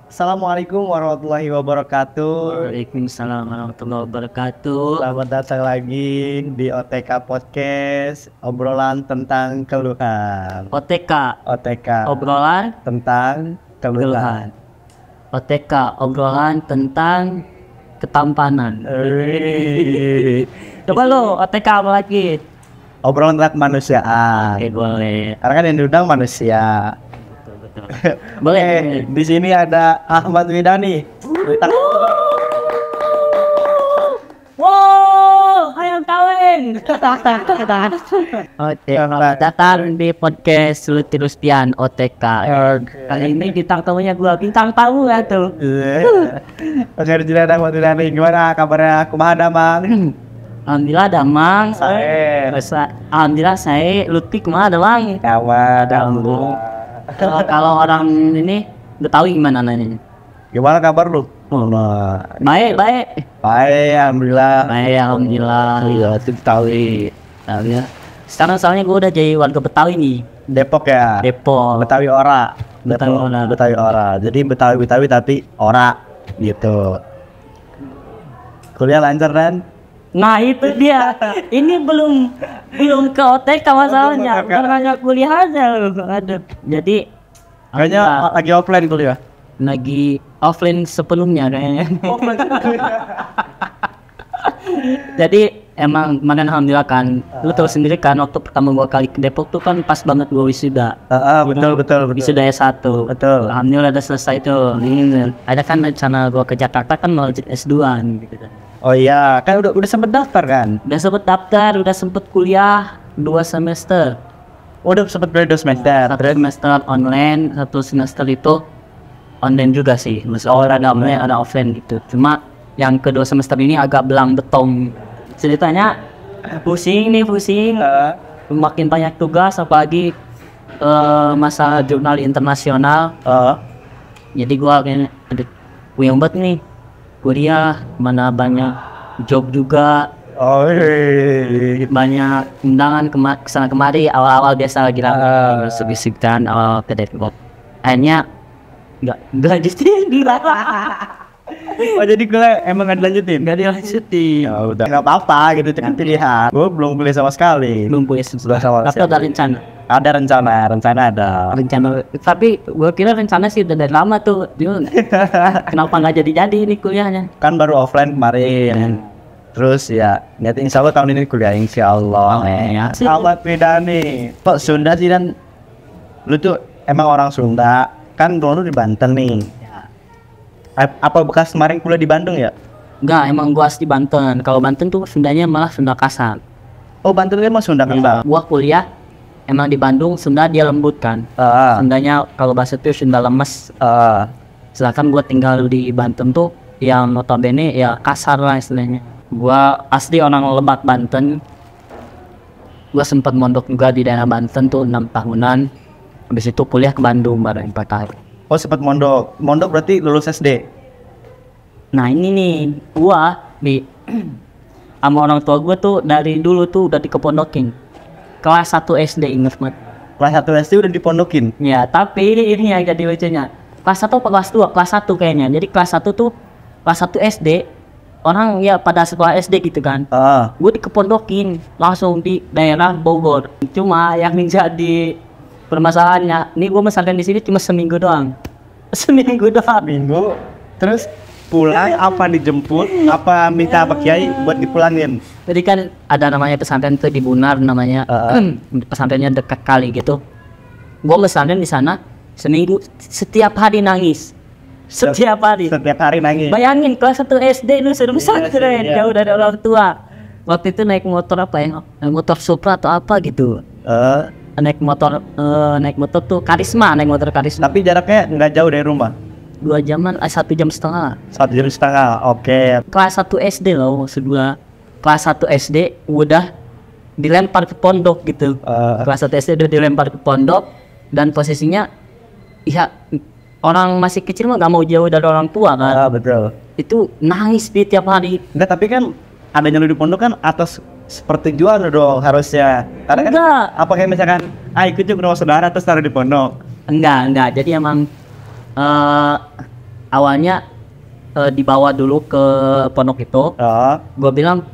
Assalamualaikum warahmatullahi wabarakatuh. Waalaikumsalam warahmatullahi wabarakatuh. Selamat datang lagi di OTK Podcast, obrolan tentang keluhan. OTK, OTK obrolan tentang keluhan. keluhan. OTK, obrolan tentang ketampanan. Coba lo OTK apa lagi? Obrolan tentang kemanusiaan. Oke, boleh. Karena kan yang diundang manusia. Betul. Boleh. Di sini ada Ahmad Widani. Wow, ayo kawin. Oke, selamat datang di podcast Luti Rustian OTK. Kali ini bintang tamunya gua, bintang tamu ya tuh. Oke, di sini ada Ahmad Widani. Gimana kabarnya? Kumaha damang? Alhamdulillah damang. Sae. Alhamdulillah saya Lutfi kemana damang? Kawan, damang. Kalau orang ini Betawi gimana nanya? Gimana kabar lu? Baik. Baik, alhamdulillah. Baik, alhamdulillah. Iya, itu Betawi. Ya. Sekarang soalnya gue udah jadi warga Betawi nih. Depok ya. Depok. Betawi ora. Betawi Depok, ora. Betawi ora. Jadi Betawi tapi ora gitu. Kuliah lancar kan? Nah itu dia. Ini belum ke OTK masalahnya. Belum, Karena kuliah aja. Aduh. Jadi Kayaknya lagi offline kuliah. lagi offline sebelumnya kayaknya. Jadi emang kemarin alhamdulillah kan, lu tahu sendiri kan waktu pertama gua kali ke Depok tuh kan pas banget gua wisuda. Betul. Wisuda S1. Betul. Alhamdulillah udah selesai tuh. Ada kan rencana gua ke Jakarta kan mau lanjut S2 gitu kan. Oh iya, kan udah sempet daftar kan? Udah sempet daftar, udah sempet kuliah 2 semester. Udah sempet beli 2 semester. 1 semester online, 1 semester itu online juga sih. Maksudnya ada online, ada offline gitu. Cuma yang kedua semester ini agak belang betong. Ceritanya pusing. Makin banyak tugas, apalagi masa jurnal internasional. Jadi gua kayaknya puyeng banget nih. Kuliah, mana banyak job juga. Oh iya. Banyak undangan kesana kemari. Awal-awal biasa lagi rame bisik-bisikan awal ke Depok. Akhirnya nggak jadi. Oh jadi kuliah emang nggak dilanjutin? Nggak dilanjutin. Ya udah. Nggak apa-apa gitu, itu kan pilihan. Gue belum kuliah sama sekali. Belum punya Sudah sama tapi ada rencana. Ada rencana ada. Tapi gua kira rencana sih udah dari lama tuh. Kenapa nggak jadi ini kuliahnya? Kan baru offline kemarin. Terus ya, nanti insya Allah tahun ini kuliah insya Allah. Ya. Ahmad Widani. Kok Sunda sih dan lu tuh emang orang Sunda? Kan lu di Banten nih. Apa bekas kemarin kuliah di Bandung ya? Enggak, emang gua asli Banten. Kalau Banten tuh Sundanya malah Sunda kasar. Oh Banten kan mah Sunda kan? Gua kuliah emang di Bandung Sunda dia lembut kan. Sundanya kalau bahasa tuh Sunda lemes. Sedangkan gua tinggal di Banten tuh yang notabene ya kasar lah istilahnya. Gua asli orang Lebak Banten. Gua sempat mondok juga di daerah Banten tuh 6 tahunan. Habis itu kuliah ke Bandung bareng 4 tahun. Oh sempat mondok. Mondok berarti lulus SD. Nah ini nih gua di sama orang tua gua tuh dari dulu tuh udah dikepondokin. Kelas 1 SD inget banget. Kelas 1 SD udah dipondokin. Ya tapi ini yang jadi lucunya. Kelas 1 atau kelas 2? Kelas 1 kayaknya. Jadi kelas 1 tuh kelas 1 SD. Orang ya pada sekolah SD gitu kan. Gue dikepondokin langsung di daerah Bogor. Cuma yang jadi permasalahannya, nih gue pesantren di sini cuma seminggu doang. Minggu. Terus pulang apa dijemput? Apa minta Pak Kiai buat dipulangin? Jadi kan ada namanya pesantren tuh di Bunar namanya. Pesantrennya dekat kali gitu. Gue pesantren di sana seminggu setiap hari nangis. Setiap hari nangis. Bayangin kelas 1 SD lu suruh pesantren jauh dari orang tua. Waktu itu naik motor apa ya? Motor Supra atau apa gitu. Naik motor tuh Karisma, naik motor Karisma. Tapi jaraknya nggak jauh dari rumah. 2 jaman, 1 jam setengah. 1 jam setengah. Oke. Kelas 1 SD loh, maksud gua. Kelas 1 SD udah dilempar ke pondok gitu. Kelas 1 SD udah dilempar ke pondok dan posisinya ya orang masih kecil mah gak mau jauh dari orang tua kan. Betul. Itu nangis di tiap hari. Enggak, tapi kan adanya lu di pondok kan atas sepertujuan dong harusnya. Karena kan, enggak. apa kayak misalkan, ikut juga rumah saudara terus taruh di pondok. Enggak. Jadi emang awalnya dibawa dulu ke pondok itu. Gue bilang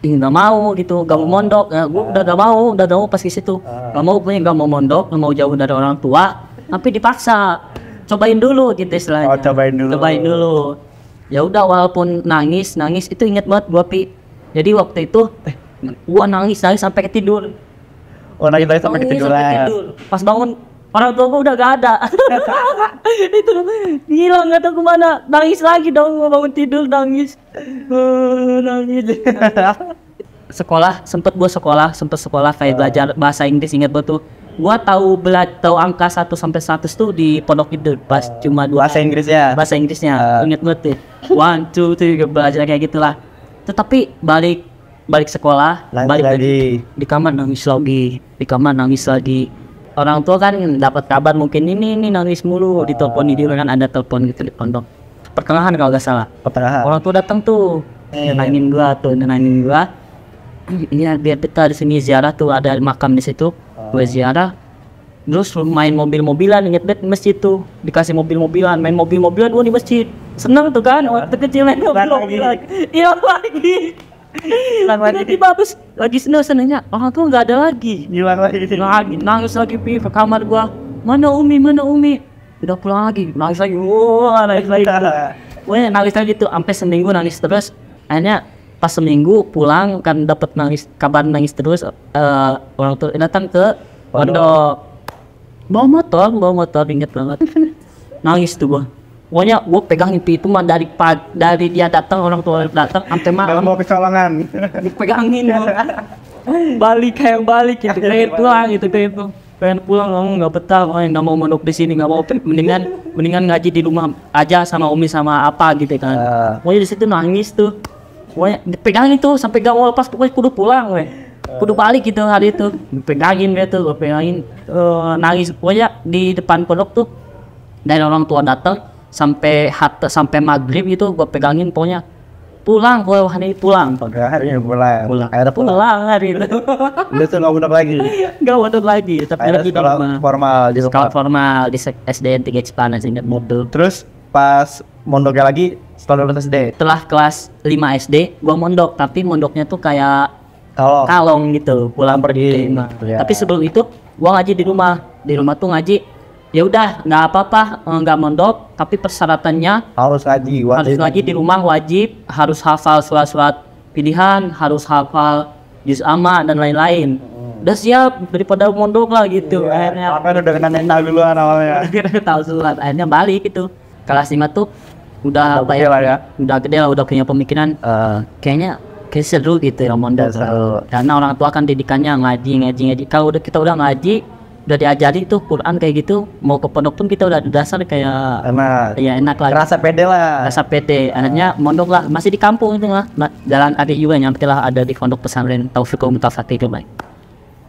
nggak mau gitu, gak mau mondok. Gue udah gak mau pas di situ. Gak mau mondok, gak mau jauh dari orang tua. Tapi dipaksa, cobain dulu gitu istilahnya. Cobain dulu. Ya udah, walaupun nangis itu inget banget gue, Pi. Jadi waktu itu gue nangis sampai ketidur. Nangis sampai ketiduran. Pas bangun orang tua gue udah gak ada. Itu gila, nggak tahu kemana. Nangis lagi dong, bangun tidur nangis. Sekolah sempet sekolah kayak belajar bahasa Inggris. Ingat betul, gua tahu angka 1 sampai 100 tuh di pondok itu pas cuma 2 bahasa Inggrisnya. Ingat betul, 1, 2, 3 belajar kayak gitulah. Tetapi balik sekolah, balik lagi di kamar nangis lagi. Orang tua kan dapat kabar mungkin ini nangis mulu, ditelepon di kan ada telepon gitu di pondok. Pertengahan kalau nggak salah. Orang tua datang tuh, nenangin gua. Ini biar kita di sini ziarah tuh, ada makam di situ. Gua ziarah. Terus main mobil-mobilan, inget banget masjid tuh, dikasih mobil-mobilan, main mobil-mobilan gua di masjid. Seneng tuh kan, waktu kecil main mobil-mobilan. Iya lagi. Tiba-tiba habis lagi seneng-senengnya orang tuh nggak ada lagi. Hilang lagi. Nangis lagi Pi ke kamar gua. Mana Umi? Udah pulang lagi. Nangis lagi. Nangis lagi tuh sampai seminggu nangis terus. Akhirnya pas seminggu pulang kan dapat kabar nangis terus. Orang tua datang ke pondok. Bawa motor inget banget. Nangis tuh gua. Pokoknya gue pegangin itu mah dari dia datang, orang tua datang sampai malam. Mau kecolongan. Pegangin balik gitu, pengen pulang nggak betah, nggak mau mondok di sini, nggak mau, mendingan ngaji di rumah aja sama Umi sama apa gitu kan. Pokoknya di situ nangis tuh, pokoknya dipegangin tuh sampai gak mau lepas, pokoknya kudu pulang kudu balik gitu hari itu. Dipegangin gitu, nangis. Pokoknya di depan pondok tuh dari orang tua datang sampai maghrib itu gue pegangin, pokoknya pulang hari pulang hari itu. Udah tuh nggak mondok lagi tapi lagi formal di SDN 3 Cipanas ingat modul. Terus pas mondoknya lagi setelah kelas 5 SD gue mondok, tapi mondoknya tuh kayak kalong gitu, pulang pergi. Tapi sebelum itu gue ngaji di rumah tuh ngaji. Ya udah, nggak apa-apa, nggak mondok, tapi persyaratannya harus ngaji di rumah, wajib, harus hafal surat-surat pilihan, harus hafal juz amma dan lain-lain. Udah siap daripada mondok lah gitu. Akhirnya udah kenal duluan awalnya. Akhirnya tahu surat, akhirnya balik gitu. Kelas 5 tuh udah gede lah, udah punya pemikiran, kayaknya seru gitu ya mondok. Karena orang tua kan didikannya ngaji. Kalau kita udah ngaji, udah diajari tuh Quran kayak gitu, mau ke pondok pun kita udah ada dasar kayak enak lah, rasa pede. Akhirnya mondok lah, masih di kampung itu lah, jalan adik juga nyampe lah, ada di pondok pesantren Taufiqul Mutafaqih itu baik.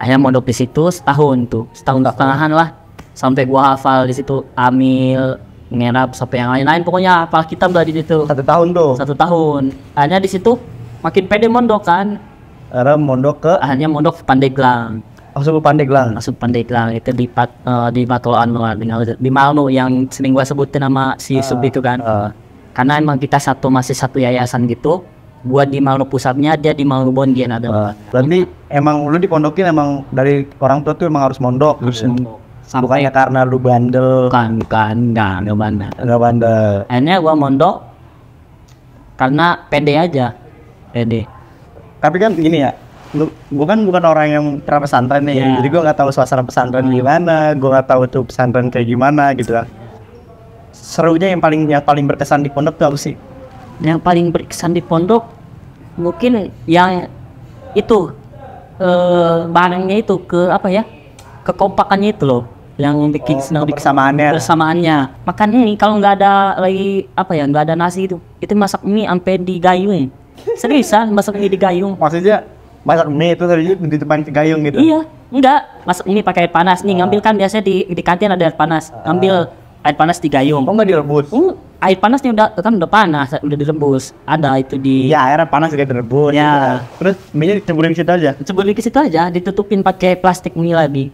Akhirnya mondok di situ setahun setengahan lah, sampai gua hafal di situ amil, ngerap sampai yang lain-lain, pokoknya hafal kitab lah di situ. 1 tahun tuh. 1 tahun. Akhirnya di situ makin pede mondok kan. Akhirnya mondok ke Pandeglang. Masuk Pandeglang itu di Patolan di Malmo yang sering gua sebutin nama si Sub itu kan. Karena emang kita masih satu yayasan gitu. Gua di Malmo pusatnya, dia di Malmo Bondien ada. Berarti emang lu dipondokin emang dari orang tua tuh emang harus mondok. Bukannya karena lu bandel. Enggak bandel. Akhirnya gua mondok karena pede aja. Tapi kan gini ya, gue kan bukan orang yang pernah pesantren nih, jadi gue nggak tahu suasana pesantren gimana, gue nggak tahu tuh pesantren kayak gimana gitu lah. Serunya yang paling berkesan di pondok tuh apa sih? Yang paling berkesan di pondok mungkin yang itu barangnya itu kekompakannya itu loh, yang bikin senang bersamaannya. Makanya kalau nggak ada lagi nggak ada nasi itu masak mie sampai digayung. Seriusan masak mie digayung. Maksudnya masak mie itu tadi di depan gayung gitu? Iya, enggak. Masak mie pakai air panas nih, ngambil kan biasanya di kantin ada air panas. Ngambil air panas di gayung. Oh, nggak direbus? Air panasnya udah panas, udah direbus. Ada itu di. Ya, air panas juga direbus. Ya. Gitu. Terus mie-nya diceburin ke situ aja? Ditutupin pakai plastik mie lagi.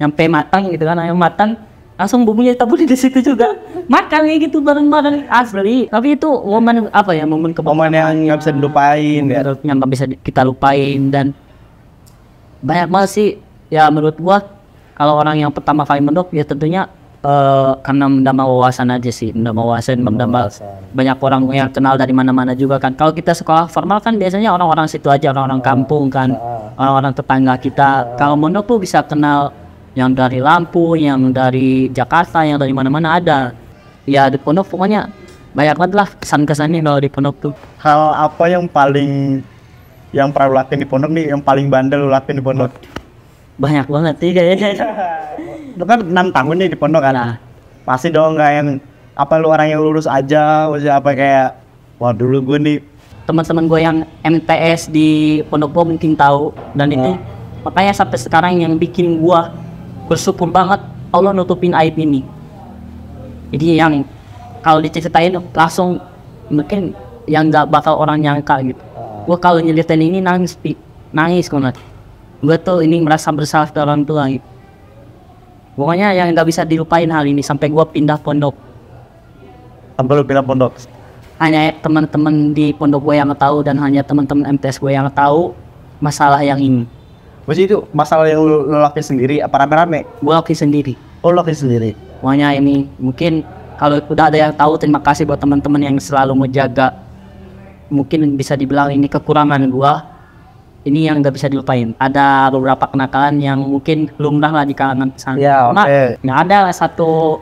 Sampai matang gitu kan, matang langsung bumbunya taburin di situ juga. Makan kayak gitu bareng-bareng asli. Tapi itu momen apa ya, momen Momen yang nggak bisa dilupain ya. yang nggak bisa kita lupain. Dan banyak banget sih ya menurut gua, kalau orang yang pertama kali mondok ya tentunya karena menambah wawasan aja sih, menambah wawasan, menambah banyak orang yang kenal dari mana-mana juga kan. Kalau kita sekolah formal kan biasanya orang-orang situ aja, orang-orang kampung kan, orang-orang tetangga kita. Kalau mondok tuh bisa kenal yang dari Lampung, yang dari Jakarta, yang dari mana-mana ada. Ya di pondok pokoknya banyak banget lah kesan-kesannya kalau di pondok tuh. Hal apa yang pernah lu lakuin di pondok nih, yang paling bandel lu lakuin di pondok? Banyak banget sih kayaknya. Lu kan 6 tahun nih di pondok kan? Nah, Pasti dong nggak yang apa lu orang yang lulus aja, maksudnya apa kayak wah dulu gue nih teman-teman gue yang MTS di pondok gue mungkin tahu, dan itu makanya sampai sekarang yang bikin gue bersyukur banget Allah nutupin aib ini. Jadi yang kalau diceritain langsung mungkin yang nggak bakal orang nyangka gitu. Gue kalau nyeritain ini nangis banget. Gue tuh ini merasa bersalah ke orang tua gitu. Pokoknya yang nggak bisa dilupain hal ini sampai gue pindah pondok. sampai lu pindah pondok. Hanya teman-teman di pondok gue yang tahu, dan hanya teman-teman MTS gue yang tahu masalah yang ini. Maksudnya itu masalah yang lu lakuin sendiri apa rame-rame? Gue lakuin sendiri. Oh, lu lakuin sendiri. Pokoknya ini mungkin kalau udah ada yang tahu, terima kasih buat teman-teman yang selalu menjaga. Mungkin bisa dibilang ini kekurangan gua. Ini yang nggak bisa dilupain. Ada beberapa kenakalan yang mungkin lumrah lah di kalangan pesantren. Ya, Cuma oke. nggak ada satu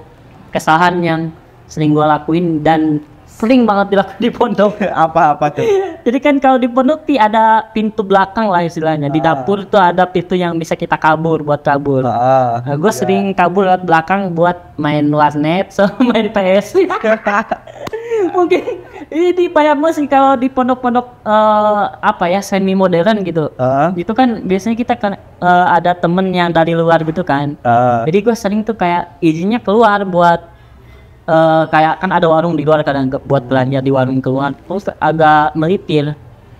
kesalahan yang sering gua lakuin dan sering banget dilakukan di pondok. Apa tuh? Jadi kan kalau di pondok ada pintu belakang lah istilahnya. Di dapur tuh ada pintu yang bisa kita kabur buat kabur. Nah, gue sering kabur lewat belakang buat main warnet sama main PS. Mungkin ini banyak banget sih kalau di pondok-pondok apa ya, semi modern gitu. Itu kan biasanya kita kan ada temen yang dari luar gitu kan. Jadi gue sering tuh kayak izinnya keluar buat kayak kan ada warung di luar, kadang buat belanja di warung keluar, terus agak melipir.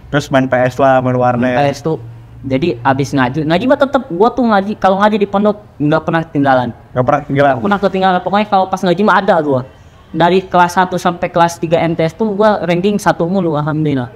Terus main PS lah, main warnet. PS tuh. Jadi abis ngaji mah tetep gua tuh ngaji, kalau ngaji di pondok nggak pernah ketinggalan. Gak pernah ketinggalan. Nggak pernah ketinggalan. Pokoknya kalau pas ngaji mah ada gua. Dari kelas 1 sampai kelas 3 MTS tuh gua ranking 1 mulu alhamdulillah.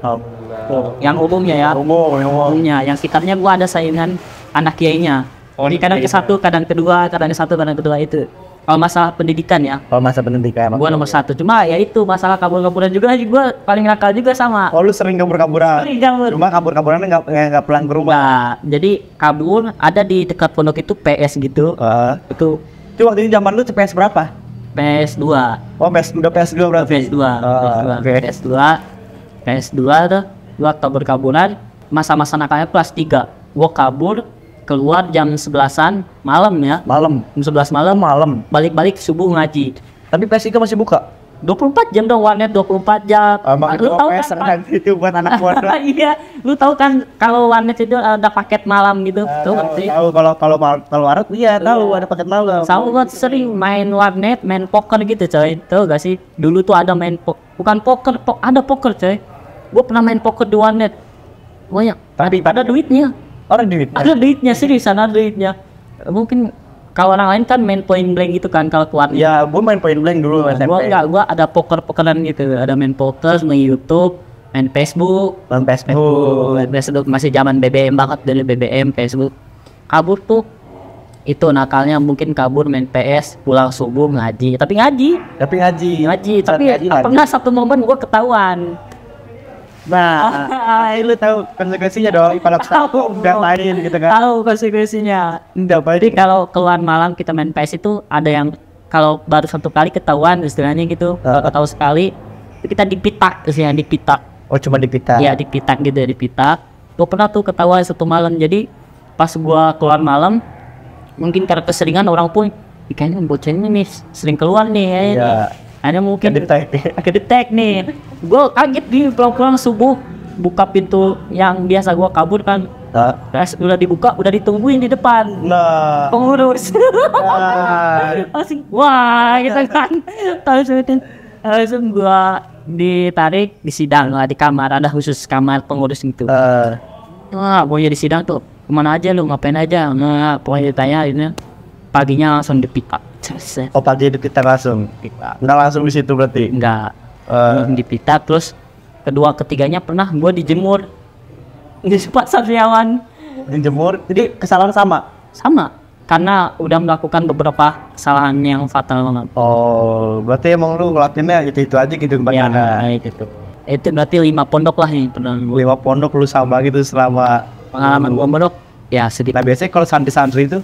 Yang umumnya ya. Umumnya. Yang sekitarnya gua ada saingan anak kiainya. Jadi kadang ke 1, kadang kedua, kadang ke 1, kadang kedua itu. Kalau masalah pendidikan ya, Kalau masa pendidikan gua nomor 1. Cuma ya itu masalah kabur-kaburan juga, gua paling nakal juga sama. Oh, lu sering kabur-kaburan. Sering kabur. Cuma kabur-kaburannya nggak pulang ke rumah. Nah, jadi kabur ada di dekat pondok itu PS gitu. Itu Itu waktu itu zaman lu PS berapa? PS2. Oh, udah PS2 berarti. PS2. Oke. PS2 tuh gua kabur-kaburan masa-masa nakalnya kelas 3. Gua kabur keluar jam 11-an malam ya. Malam. Jam 11 malam. Balik-balik subuh ngaji. Tapi PS itu masih buka. 24 jam dong, warnet 24 jam. Emang itu Lu tahu PS kan? itu buat anak pondok. Iya, lu tahu kan kalau warnet itu ada paket malam gitu. Tuh ngerti? Tahu kalau warnet iya tahu ada paket malam. Sama gua sering main warnet, main poker gitu coy. Tahu gak sih? Dulu tuh ada main bukan poker, ada poker coy. Gua pernah main poker di warnet. Banyak. Tapi Ada duitnya. orang duit. Ada duitnya, seriusan ada duitnya. Mungkin kalau orang lain kan main point blank gitu kan kalau ke warnet. Ya, gua main point blank dulu SMP. Gua enggak, gua ada pokeran gitu. Ada main poker, main YouTube, main Facebook. Main Facebook. Facebook masih zaman BBM banget, dari BBM, Facebook. Kabur tuh itu nakalnya, mungkin kabur main PS, pulang subuh ngaji. Tapi ngaji, Tapi ngaji. pernah satu momen gua ketahuan. Nah, lu tahu konsekuensinya dong kalau Tahu. udah main gitu kan. Tahu konsekuensinya. Udah Jadi kalau keluar malam kita main PS itu ada yang kalau baru 1 kali ketahuan istilahnya gitu, tahu sekali itu kita dipitak, istilahnya dipitak. Oh, cuma dipita. Iya dipitak gitu, dipitak. Gua pernah tuh ketahuan 1 malam. Jadi pas gua keluar malam, mungkin karena keseringan orang pun kayaknya bocahnya nih sering keluar nih ya. Iya. Ada mungkin Kedetek. nih. Gue kaget di pulang-pulang subuh buka pintu yang biasa gue kabur kan. Terus udah dibuka, udah ditungguin di depan Nah. pengurus. Asik, wah gitu kan. Langsung gue ditarik di sidang lah, di kamar, ada khusus kamar pengurus gitu. Wah, pokoknya di sidang tuh kemana aja lu, ngapain aja. Nah, pokoknya ditanya ini paginya langsung dipitak. Set. Oh pagi di Blitar langsung. Nggak langsung di situ berarti. Enggak di Blitar. Terus kedua ketiganya pernah gue dijemur di Pak Satriawan. Dijemur. Jadi kesalahan sama. Karena udah melakukan beberapa kesalahan yang fatal banget. Oh, berarti emang lu ngelakuinnya itu aja gitu Ya, kebanyakan. gitu. Itu berarti 5 pondok lah yang pernah gue. 5 pondok lu sama gitu selama Pengalaman gue pondok ya sedikit. Nah biasanya kalau santri-santri itu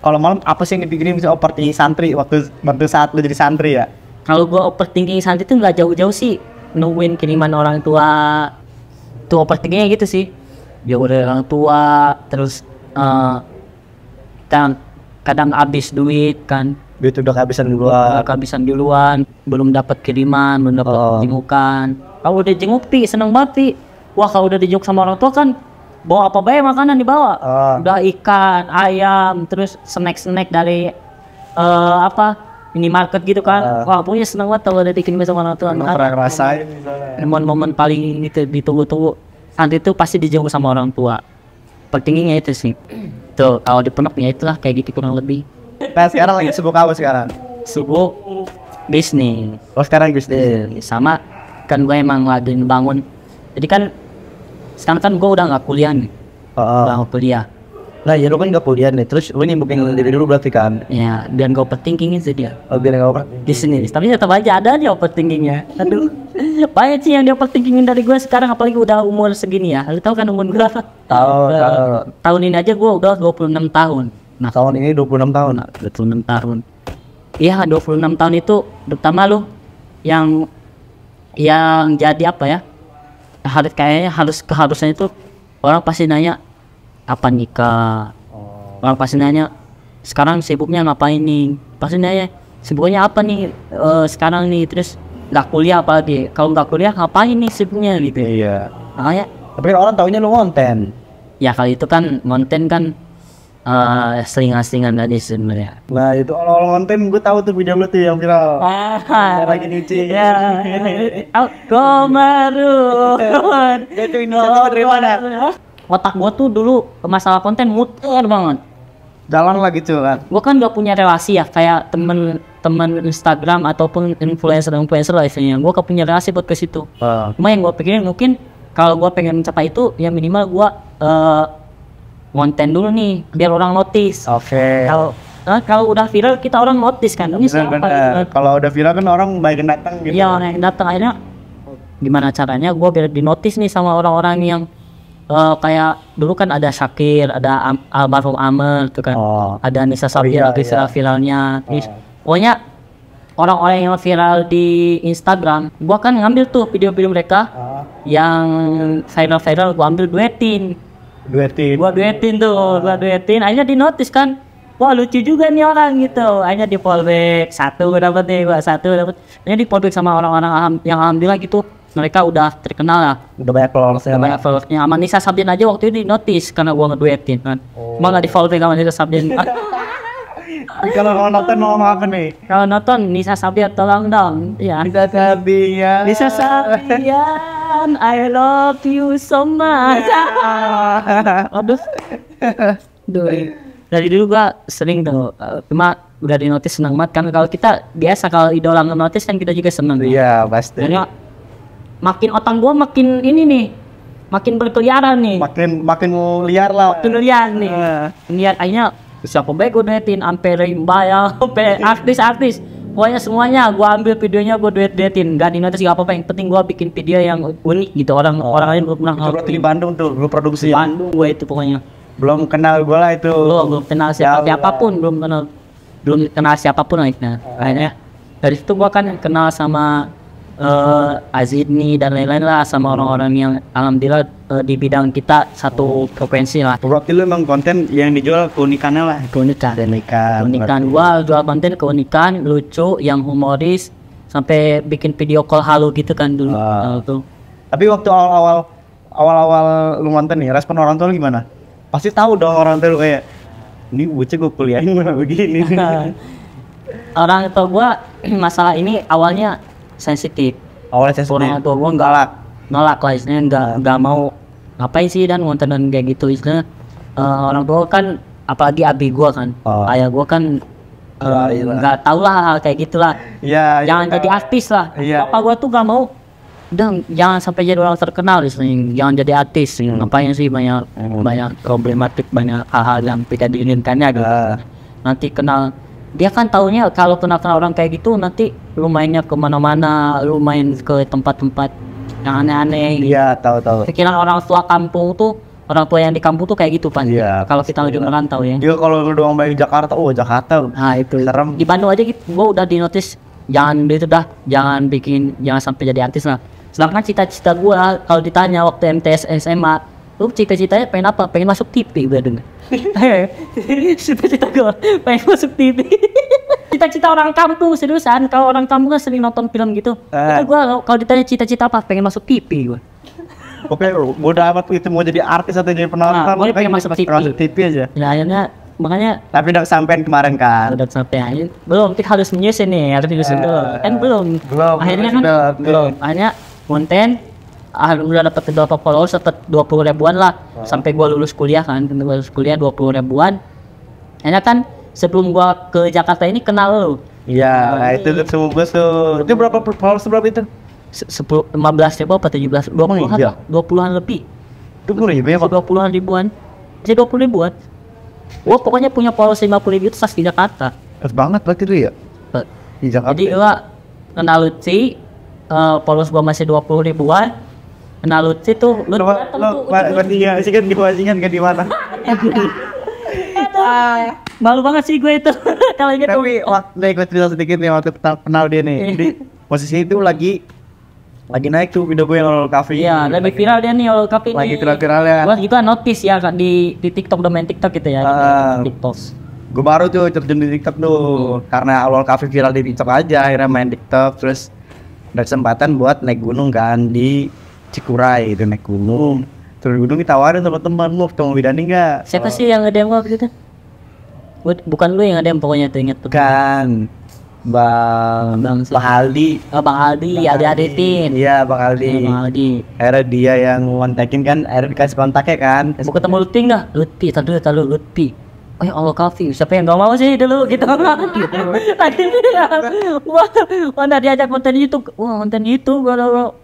kalau malam apa sih yang dipikirin bisa overthinking santri waktu saat lu jadi santri ya? Kalau gue overthinking santri itu nggak jauh-jauh sih, nungguin kiriman orang tua. Tuh overthinkingnya gitu sih. Jauh dari orang tua, terus kadang habis duit kan. Duit udah kehabisan duluan. Kehabisan duluan, belum dapat kiriman, belum dapat jengukan. Kalau udah jenguk Pi, seneng banget Pi. Wah kalau udah dijenguk sama orang tua kan, bawa apa baik makanan dibawa. Udah ikan, ayam, terus snack-snack dari minimarket gitu kan. Wah pokoknya seneng banget kalau udah dikirim sama orang tua. Pernah ngerasain Momen-momen paling ditunggu-tunggu nanti itu pasti dijenguk sama orang tua. Pentingnya itu sih. Tuh kalau di pondok ya itulah kayak gitu kurang lebih. Nah sekarang lagi sibuk apa sekarang? Sibuk bisnis. Oh sekarang bisnis. Sama kan gue emang lagi bangun. Jadi kan sekarang kan gue udah nggak kuliah nih. Udah nggak kuliah. Nah ya lu kan nggak kuliah nih, terus lu nyibukin diri dulu berarti kan? Ya dan gue overthinkingin sih dia. Oh biar nggak Di sini. Tapi tetap aja ada aja overthinkingnya. Aduh. Banyak sih yang dia overthinkingin dari gue sekarang, apalagi udah umur segini ya. Lu tahu kan umur gue? Tahu. Tahun ini aja gue udah 26 tahun. Nah tahun ini 26 tahun. 26 tahun. Iya 26 tahun itu terutama lu yang jadi apa ya? Keharusan itu orang pasti nanya kapan nikah. Orang pasti nanya sekarang sibuknya ngapain nih? Pasti nanya sibuknya apa nih sekarang nih, terus nggak kuliah apalagi. Kalau nggak kuliah ngapain nih sibuknya gitu. Iya. Makanya Tapi kan orang taunya lu konten. ya kali itu kan konten kan selingan-selingan tadi sebenarnya. Nah itu awal konten gue tahu tuh video lu tuh yang viral. Lagi nyuci. Ya. Komarun. Itu inisiatif dari mana? Otak gua tuh dulu masalah konten muter banget. Jalan lah gitu kan. Gua kan gak punya relasi ya kayak temen Instagram ataupun influencer lah istilahnya. Gua gak punya relasi buat ke situ. Cuma yang gua pikirin mungkin kalau gua pengen mencapai itu ya minimal gua konten dulu nih biar orang notice. Oke. Kalau udah viral kita orang notice kan. Ini siapa? Kalau udah viral kan orang banyak yang datang gitu. Iya orang yang datang, akhirnya gimana caranya gue biar di notice nih sama orang-orang yang kayak dulu kan ada Syakir, ada Almarhum Amel tuh kan, ada Nisa Sabian viralnya. Terus pokoknya orang-orang yang viral di Instagram, gue kan ngambil tuh video-video mereka yang viral, gue ambil duetin, akhirnya di notice kan. Wah lucu juga nih orang gitu, akhirnya di fallback satu dapat nih, akhirnya di fallback sama orang-orang yang alhamdulillah gitu, mereka udah terkenal lah, udah banyak followersnya. Sama Nisa Sabian aja waktu itu di notice karena gua ngeduetin kan, malah di fallback sama Nisa Sabian. Kalau nonton mau apa nih? Kalau nonton Nisa Sabian tolong dong, ya. Nisa Sabian, I love you so much. Aduh. Dari dulu gua sering tuh, cuma udah di notice seneng banget kan. Kalau kita biasa kalau idola nge-notice kan kita juga seneng. Iya pasti. Jadi makin otak gua makin ini nih, makin berkeliaran nih. Makin liar lah. Makin liar nih. Lihat akhirnya siapa baik gua duetin, sampai Rimba, sampai artis-artis. Pokoknya semuanya gua ambil videonya gua duetin. Gak di notice gak apa-apa, yang penting gua bikin video yang unik gitu, orang lain belum pernah. Berarti di Bandung tuh, lu produksi. Bandung gua itu pokoknya. Belum kenal gue lah itu. Belum kenal siapapun, belum kenal siapapun akhirnya dari situ gua kan kenal sama Azidni dan lain-lain lah, sama orang-orang yang alhamdulillah di bidang kita satu frekuensi lah. Berarti lu emang konten yang dijual keunikannya lah. Keunikan gua jual konten keunikan, lucu, yang humoris, sampai bikin video call halo gitu kan dulu. Tuh. Tapi waktu awal-awal lu konten nih, respon orang tua lu gimana? Pasti tahu dong orang tua kayak ini bocah gue kuliahin mana begini. Orang tua gua masalah ini awalnya sensitif. Orang tua gua nolak lah, istilahnya nggak mau ngapain sih dan konten kayak gitu, istilahnya orang tua kan, apalagi abi gua kan, ayah gua kan nggak tahu lah hal kayak gitulah. Iya. Jangan jadi artis lah. Iya. Bapak gua tuh gak mau. Dan jangan sampai jadi orang terkenal di sini. Jangan jadi artis. Ngapain sih banyak problematik, banyak hal-hal yang tidak diinginkannya gitu. Nanti kenal. Dia kan taunya kalau kenal orang kayak gitu nanti lu mainnya kemana-mana, lu main ke tempat-tempat yang aneh-aneh. Iya, tahu. Pikiran orang tua kampung tuh, orang tua yang di kampung tuh kayak gitu pasti. Iya, Kalau kita lagi merantau ya. Dia kalau lu doang main Jakarta, Jakarta. Nah itu serem. di Bandung aja gitu, gua udah di notice jangan gitu dah, jangan sampai jadi artis lah. Sedangkan cita-cita gua kalau ditanya waktu MTS SMA, lu cita-citanya pengen apa? Pengen masuk TV gue dengar. Cita-cita gua pengen masuk TV. Cita-cita orang kampung seriusan, kalau orang kampung kan sering nonton film gitu. Itu gua kalau ditanya cita-cita apa? Pengen masuk TV gua. Oke, bodoh amat itu mau jadi artis atau jadi penonton. Nah, gua pengen masuk TV aja. Ya akhirnya makanya Tapi udah sampein kemarin kan. udah sampai aja. Belum, kita harus menyusun nih, harus menyusun dulu. Kan belum. Akhirnya kan belum. akhirnya konten udah dapat beberapa followers, dapat 20 ribuan lah. Sampai gua lulus kuliah kan, 20 ribuan. Akhirnya kan sebelum gua ke Jakarta ini kenal lu. Iya, itu tuh tuh. Itu berapa followers berapa itu? 15 ribu apa 17? 20-an iya? lah, 20-an lebih. Itu ribu ya, Pak. 20-an ribuan. Jadi 20 ribuan. Gua pokoknya punya followers 50 ribu itu pas di Jakarta. Pas banget berarti itu ya? Di Jakarta. Jadi gua kenal Lutfi, followers gua masih 20 ribuan. Kenal Lutfi tuh, lu datang tuh. Bandingan sih kan di mana? Malu banget sih gue itu. Kalau gitu. Tapi waktu ikut cerita sedikit nih waktu kenal dia nih. Di posisi itu lagi naik tuh video gue yang Olol Cafe. Iya, lebih viral dia nih Olol Cafe Lagi ini. viral-viralnya. Gua juga notice ya kan di TikTok, domain TikTok gitu ya. TikTok. Gue baru tuh terjun di TikTok tuh karena Olol Cafe viral di TikTok aja, akhirnya main TikTok terus ada kesempatan buat naik gunung kan di Cikuray itu naik gunung. Terus gunung ditawarin sama teman lu, ketemu Widani enggak? Siapa sih yang nge-DM gua gitu? Bukan lu yang nge-DM pokoknya tuh, inget tuh. Kan Bang Aldi. Oh, Bang Aldi, Aldi Aditin. Iya, Bang Aldi. Bang Aldi. Akhirnya dia yang ngontakin kan, akhirnya dikasih kontaknya kan. Mau ketemu Lutfi nggak? Tadi Lutfi. Oh ya Allah, Cafe. Siapa yang nggak mau sih dulu gitu. Tadi mana diajak konten YouTube. Wah, konten YouTube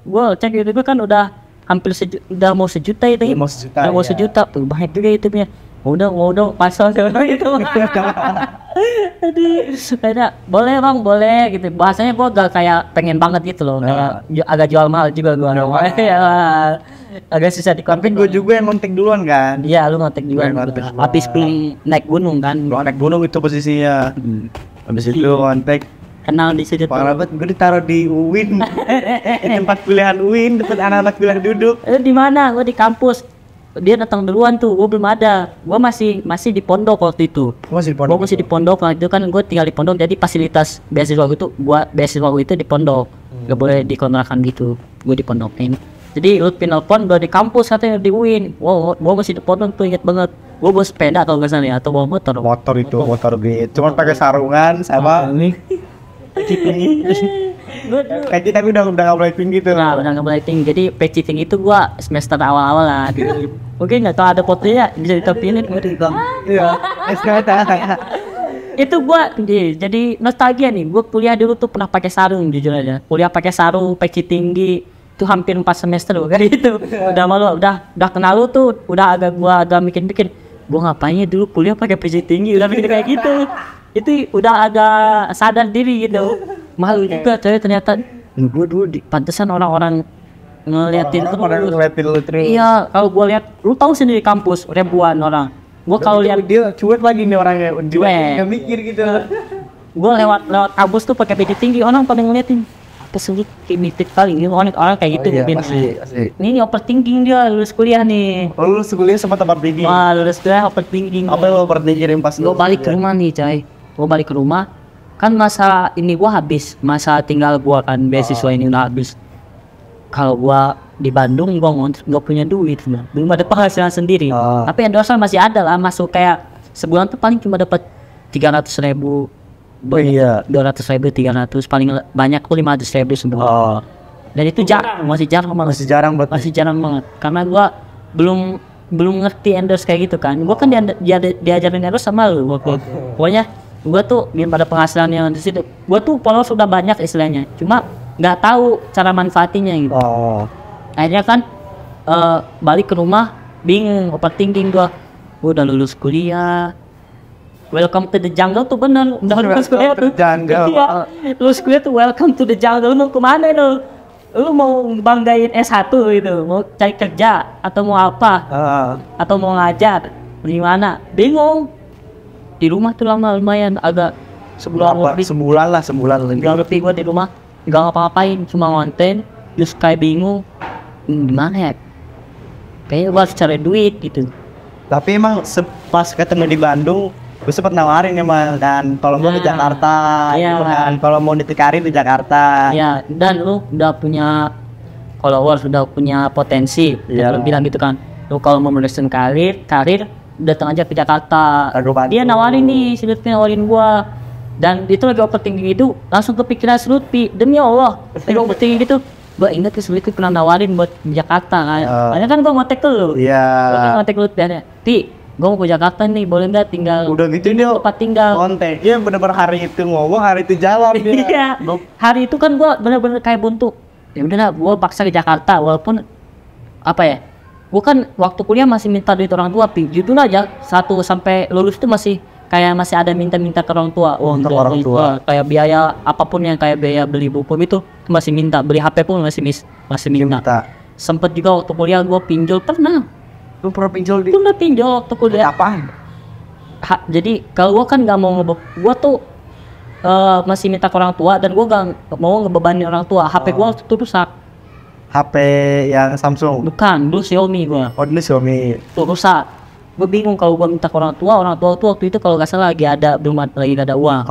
gua cek YouTube kan udah hampir udah mau sejuta itu. Udah mau sejuta tuh, banyak juga YouTube-nya. Udah pasal itu. Aduh, kayak boleh bang, boleh gitu. Bahasanya gua gak kayak pengen banget gitu loh. Agak jual mahal juga gua. Ya, agak susah Tapi gue juga yang ngontek duluan kan. Iya, lu ngontek duluan. Habis belum naik gunung kan. Lu naik gunung itu posisinya. Habis itu ngontek. Kenal di situ. Parah banget, gue ditaruh di UIN. Tempat kuliahan UIN, tempat anak-anak bilang duduk. Di mana? Gua di kampus. Dia datang duluan tuh, gua belum ada. Gua masih di pondok waktu itu. Gua masih di pondok waktu itu kan, gua tinggal di pondok. Jadi fasilitas beasiswa itu di pondok. Gak boleh dikontrakan gitu. Gua di pondok ini. Jadi Lutfi nelpon gua di kampus katanya di UIN. Wow, gua masih di pondok tuh, inget banget. Gua bawa sepeda atau enggak salah ya, atau bawa motor. Motor gitu. Cuman pakai sarungan sama Peci tapi udah nggak boleh gitu. Nah, udah nggak boleh tinggi. Jadi peci tinggi itu gua semester awal-awal lah. Mungkin nggak tahu ada fotonya, bisa ditampilin. Iya. Itu gua jadi nostalgia nih. Gua kuliah dulu tuh pernah pakai sarung, jujur aja. Kuliah pakai sarung, peci tinggi. Itu hampir 4 semester loh, kayak gitu. Udah malu, udah kenal lu tuh, udah agak mikir-mikir. Gua ngapainnya dulu kuliah pakai peci tinggi, udah mikir kayak gitu. Itu udah agak sadar diri gitu. Malu juga coy, ternyata gue dulu pantesan orang-orang ngeliatin lu terus. Iya, kalau gue lihat, lu tahu sendiri kampus ribuan orang. Gue kalau lihat dia cuek lagi nih orangnya, cuek. Nggak mikir gitu. Gue lewat kampus tuh pakai peci tinggi, orang pada ngeliatin. Apa sih limited kali ini orang kayak gitu. Masih. Ini overthinking dia, lulus kuliah nih. Lulus kuliah sama tempat tinggi. Wah, lulus kuliah overthinking. Apa yang lo overthinkin pas gue balik ke rumah nih, coy. Gue balik ke rumah, kan masa ini gua habis, masa tinggal gua kan beasiswa ini udah habis. Kalau gua di Bandung gua nggak punya duit, belum ada penghasilan sendiri. Tapi endorsean masih ada lah, masuk kayak sebulan tuh paling cuma dapat 300.000. Iya. 200.000, 300, paling banyak tuh 500.000 sebulan. Dan itu masih jarang banget. Karena gua belum ngerti endorse kayak gitu kan. Gua kan diajarin endorse sama lu. Pokoknya Gua tuh biar pada penghasilannya di situ. Gua tuh followers sudah banyak istilahnya, cuma nggak tahu cara manfaatinya gitu. Oh. Akhirnya kan balik ke rumah bingung, overthinking gua udah lulus kuliah, welcome to the jungle tuh bener, udah lulus kuliah tuh Jungle. iya, lulus kuliah tuh welcome to the jungle. Lu kemana lu mau banggain S1 gitu, mau cari kerja atau mau apa, atau mau ngajar gimana, bingung. Di rumah tuh lama lumayan agak Sebulan lah lebih gua di rumah nggak ngapa-ngapain, cuma ngonten terus kayak bingung gimana ya, kayaknya gua harus cari duit gitu. Tapi emang pas ketemu di Bandung, gue sempet nawarin emang kan, kalau mau di Nah, Jakarta, iya. gitu kan, kalau mau ditikarin di Jakarta. Ya, dan lu udah punya followers, udah punya potensi. Iya. Lu bilang gitu kan. Lu kalau mau meneruskan karir datang aja ke Jakarta. Ke Bandung. Dia nawarin nih, si Lutfi nawarin gua. Dan itu lagi overthinking itu, langsung kepikiran si Lutfi. Demi Allah, lagi overthinking gitu. Gua ingat si Lutfi pernah nawarin buat di Jakarta kan. Makanya kan gua ngontek ke lu. Iya. Gua kan ngontek lu dan Ti, gua mau ke Jakarta nih, boleh nggak tinggal? Udah gitu ini dia tempat tinggal. konten. Iya bener-bener hari itu ngomong, hari itu jalan dia. Iya. Hari itu kan gua bener-bener kayak buntu. Ya udah, gua paksa ke Jakarta walaupun apa ya? Gua kan waktu kuliah masih minta duit orang tua, jujur aja 1 sampai lulus itu masih ada minta-minta ke orang tua. Untuk orang tua. Kayak biaya apapun yang kayak biaya beli buku itu masih minta, beli HP pun masih minta. Sempet juga waktu kuliah gua pinjol pernah. Lu pernah pinjol di Pernah pinjol waktu kuliah. apaan? Jadi kalau gua kan nggak mau gua tuh masih minta ke orang tua dan gua nggak mau ngebebani orang tua. HP gua waktu itu rusak. HP yang Samsung. Bukan, dulu Xiaomi gua. Oh dulu Xiaomi. Tuh rusak. Gua bingung kalau gua minta ke orang tua tuh waktu itu kalau nggak salah lagi nggak ada uang.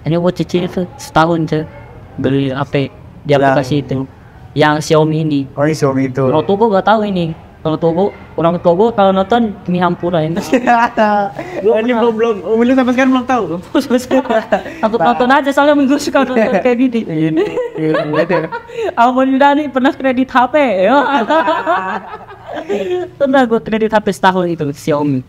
Ini gua cicil tuh setahun tuh beli HP di aplikasi itu. Yang Xiaomi ini. Oh ini Xiaomi itu. Orang tua gua nggak tahu ini. Orang tua gua kalau nonton Kimi Hampura ini. Ini belum sampai sekarang belum tahu. Aku nonton aja soalnya minggu suka nonton kayak gini. Almond Yudani pernah kredit HP. Pernah gue kredit HP setahun itu Xiaomi.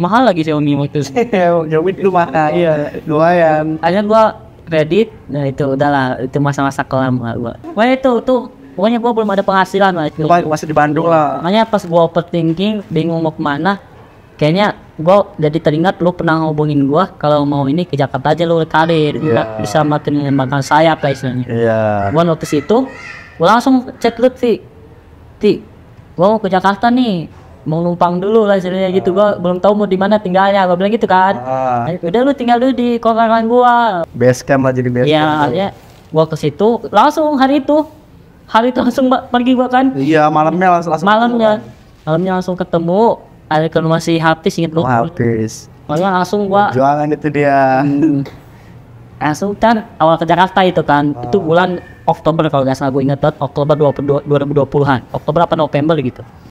Mahal lagi Xiaomi waktu itu. Xiaomi dulu mahal. Iya, lumayan. Akhirnya gue kredit, nah itu udahlah, itu masa-masa kelam gue. Wah itu tuh, pokoknya gue belum ada penghasilan lah itu. Masih di Bandung lah. Makanya pas gue overthinking, bingung mau kemana, kayaknya gue jadi teringat lu pernah ngobongin gue kalau mau ini ke Jakarta aja lu karir, bisa makin mengembangkan sayap lah istilahnya. Iya. Gue notice itu, gue langsung chat Lutfi, Ti, gue mau ke Jakarta nih, mau numpang dulu lah istilahnya gitu. Gue belum tahu mau di mana tinggalnya, gue bilang gitu kan. Udah lu tinggal dulu di kontrakan gue. Base camp lah jadi base camp. Iya, gue ke situ langsung hari itu langsung pergi gue kan. Iya malamnya langsung. Malamnya langsung ketemu. Ada ke rumah si Hafiz, inget lu? Hafiz. Makanya langsung gua Jualan itu dia. langsung kan awal ke Jakarta itu kan. Itu bulan Oktober kalau nggak salah, gue inget banget Oktober 2020-an. Oktober apa November gitu.